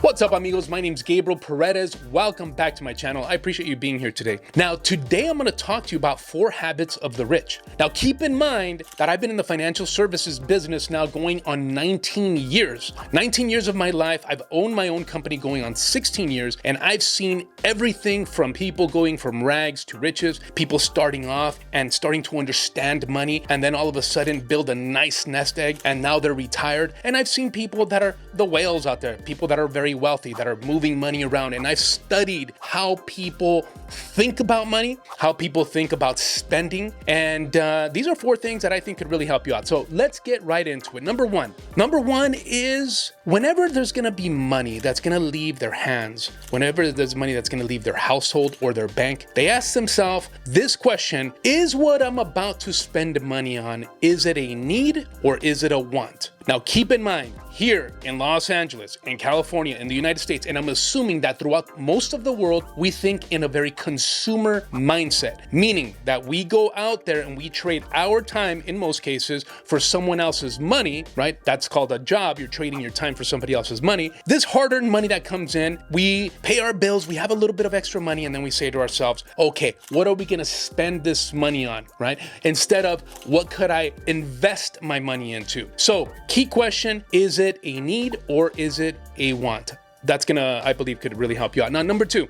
What's up, amigos? My name's Gabriel Paredes. Welcome back to my channel. I appreciate you being here today. Now, today I'm going to talk to you about 4 habits of the rich. Now, keep in mind that I've been in the financial services business now going on 19 years. 19 years of my life. I've owned my own company going on 16 years, and I've seen everything from people going from rags to riches, people starting off and starting to understand money, and then all of a sudden build a nice nest egg, and now they're retired. And I've seen people that are the whales out there, people that are very wealthy, that are moving money around. And I've studied how people think about money, how people think about spending. And these are 4 things that I think could really help you out. So let's get right into it. Number one is whenever there's going to be money that's going to leave their hands, whenever there's money that's going to leave their household or their bank, they ask themselves this question: is what I'm about to spend money on, is it a need or is it a want? Now, keep in mind, here in Los Angeles, in California, in the United States, and I'm assuming that throughout most of the world, we think in a very consumer mindset, meaning that we go out there and we trade our time, in most cases, for someone else's money, right? That's called a job. You're trading your time for somebody else's money. This hard-earned money that comes in, we pay our bills, we have a little bit of extra money, and then we say to ourselves, okay, what are we gonna spend this money on, right? Instead of, what could I invest my money into? So, key question, is it a need or is it a want? That's gonna, I believe, could really help you out. Now, number two,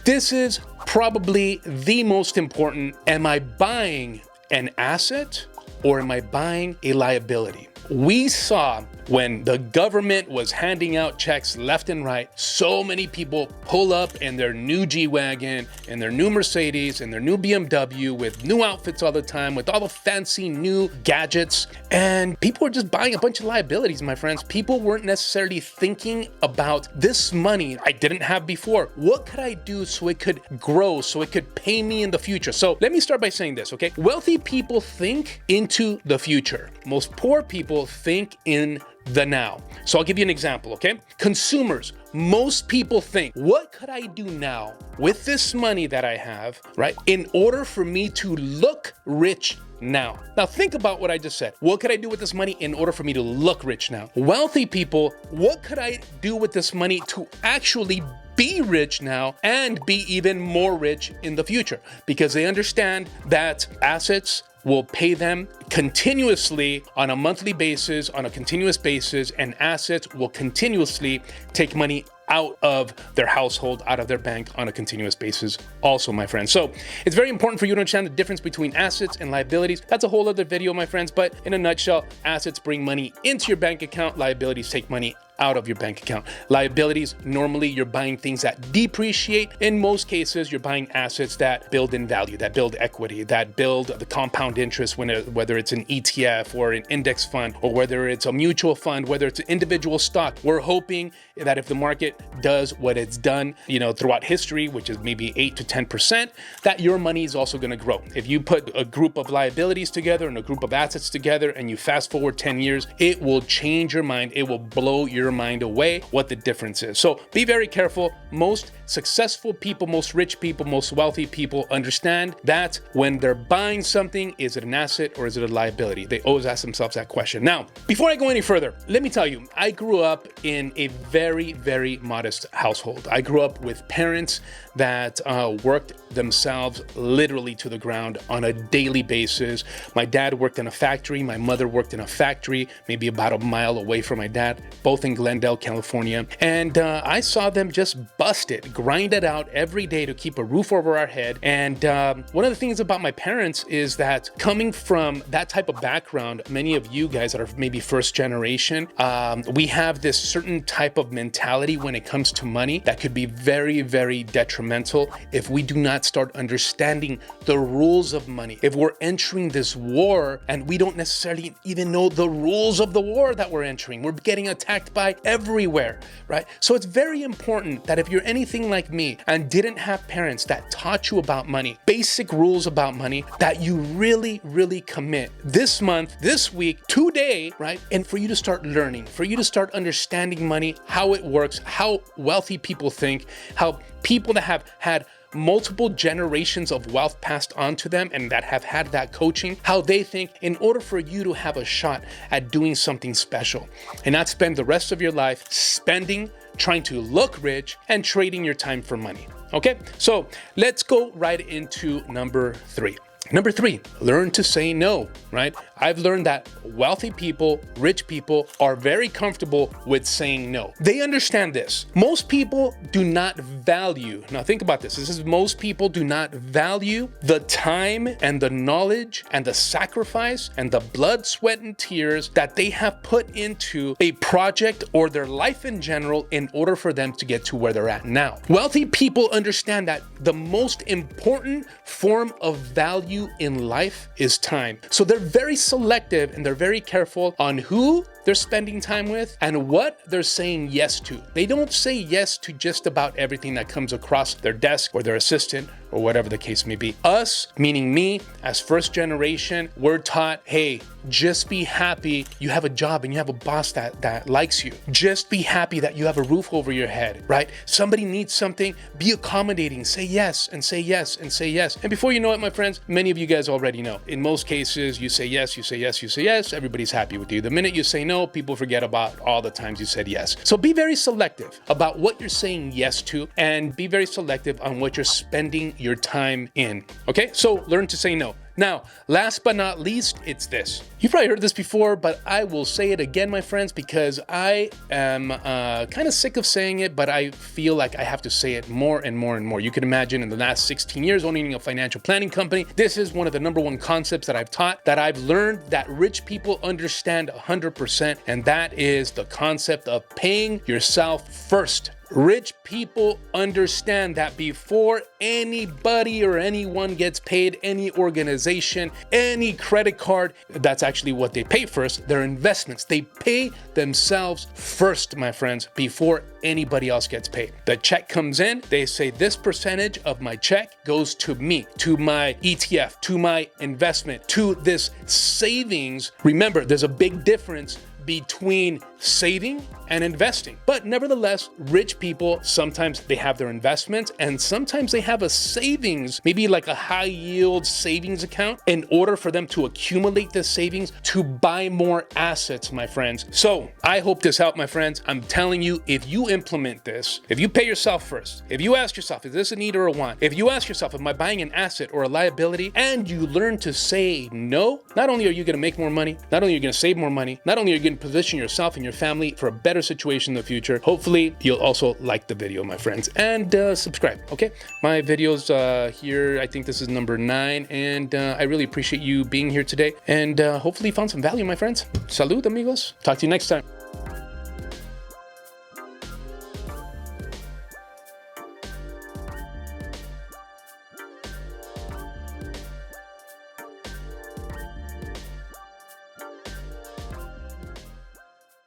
this is probably the most important. Am I buying an asset or am I buying a liability? We saw when the government was handing out checks left and right, so many people pull up in their new G-Wagon and their new Mercedes and their new BMW with new outfits all the time, with all the fancy new gadgets. And people were just buying a bunch of liabilities, my friends. People weren't necessarily thinking about this money I didn't have before. What could I do so it could grow, so it could pay me in the future? So let me start by saying this, okay? Wealthy people think into the future. Most poor people think in the now. So I'll give you an example, okay? Consumers, most people think, what could I do now with this money that I have, right, in order for me to look rich now? Now think about what I just said. What could I do with this money in order for me to look rich now? Wealthy people, what could I do with this money to actually be rich now and be even more rich in the future? Because they understand that assets will pay them continuously on a monthly basis, on a continuous basis, and assets will continuously take money out of their household, out of their bank on a continuous basis also, my friends. So it's very important for you to understand the difference between assets and liabilities. That's a whole other video, my friends, but in a nutshell, assets bring money into your bank account, liabilities take money out of your bank account. Liabilities, normally you're buying things that depreciate. In most cases, you're buying assets that build in value, that build equity, that build the compound interest, whether it's an ETF or an index fund, or whether it's a mutual fund, whether it's an individual stock. We're hoping that if the market does what it's done, throughout history, which is maybe 8 to 10%, that your money is also gonna grow. If you put a group of liabilities together and a group of assets together and you fast forward 10 years, it will change your mind. It will blow your mind away what the difference is. So be very careful. Most successful people, most rich people, most wealthy people understand that when they're buying something, is it an asset or is it a liability? They always ask themselves that question. Now, before I go any further, let me tell you, I grew up in a very, very modest household. I grew up with parents that worked themselves literally to the ground on a daily basis. My dad worked in a factory. My mother worked in a factory, maybe about a mile away from my dad, both in Glendale, California. And I saw them just bust it, grind it out every day to keep a roof over our head. And one of the things about my parents is that coming from that type of background, many of you guys that are maybe first generation, we have this certain type of mentality when it comes to money that could be very, very detrimental if we do not start understanding the rules of money. If we're entering this war and we don't necessarily even know the rules of the war that we're entering, we're getting attacked by everywhere, right? So it's very important that if you're anything like me and didn't have parents that taught you about money, basic rules about money, that you really, really commit this month, this week, today, right? And for you to start learning, for you to start understanding money, how it works, how wealthy people think, how people that have had multiple generations of wealth passed on to them and that have had that coaching, how they think in order for you to have a shot at doing something special and not spend the rest of your life spending, trying to look rich, and trading your time for money. Okay, so let's go right into number 3. Number 3, learn to say no, right? I've learned that wealthy people, rich people are very comfortable with saying no. They understand this. Most people do not value, now think about this. This is most people do not value the time and the knowledge and the sacrifice and the blood, sweat, and tears that they have put into a project or their life in general in order for them to get to where they're at now. Wealthy people understand that the most important form of value in life is time. So they're very selective and they're very careful on who they're spending time with and what they're saying yes to. They don't say yes to just about everything that comes across their desk or their assistant or whatever the case may be. Us, meaning me, as first generation, we're taught, hey, just be happy you have a job and you have a boss that likes you. Just be happy that you have a roof over your head, right? Somebody needs something, be accommodating, say yes and say yes and say yes. And before you know it, my friends, many of you guys already know. In most cases, you say yes, you say yes, you say yes, everybody's happy with you. The minute you say no, people forget about all the times you said yes. So be very selective about what you're saying yes to and be very selective on what you're spending your time in. Okay, so learn to say no. Now, last but not least, it's this. You've probably heard this before, but I will say it again, my friends, because I am kind of sick of saying it, but I feel like I have to say it more and more and more. You can imagine in the last 16 years owning a financial planning company, this is one of the number one concepts that I've taught, that I've learned that rich people understand 100%, and that is the concept of paying yourself first. Rich people understand that before anybody or anyone gets paid, any organization, any credit card, that's actually what they pay first, their investments. They pay themselves first, my friends, before anybody else gets paid. The check comes in, they say this percentage of my check goes to me, to my ETF, to my investment, to this savings. Remember, there's a big difference between saving and investing. But nevertheless, rich people, sometimes they have their investments and sometimes they have a savings, maybe like a high yield savings account in order for them to accumulate this savings to buy more assets, my friends. So I hope this helped, my friends. I'm telling you, if you implement this, if you pay yourself first, if you ask yourself, is this a need or a want? If you ask yourself, am I buying an asset or a liability? And you learn to say no, not only are you gonna make more money, not only are you gonna save more money, not only are you gonna position yourself and your family for a better situation in the future. Hopefully you'll also like the video, my friends, and subscribe. Okay, my videos here, I think this is number 9, and I really appreciate you being here today, and hopefully you found some value, my friends. Salud, amigos. Talk to you next time.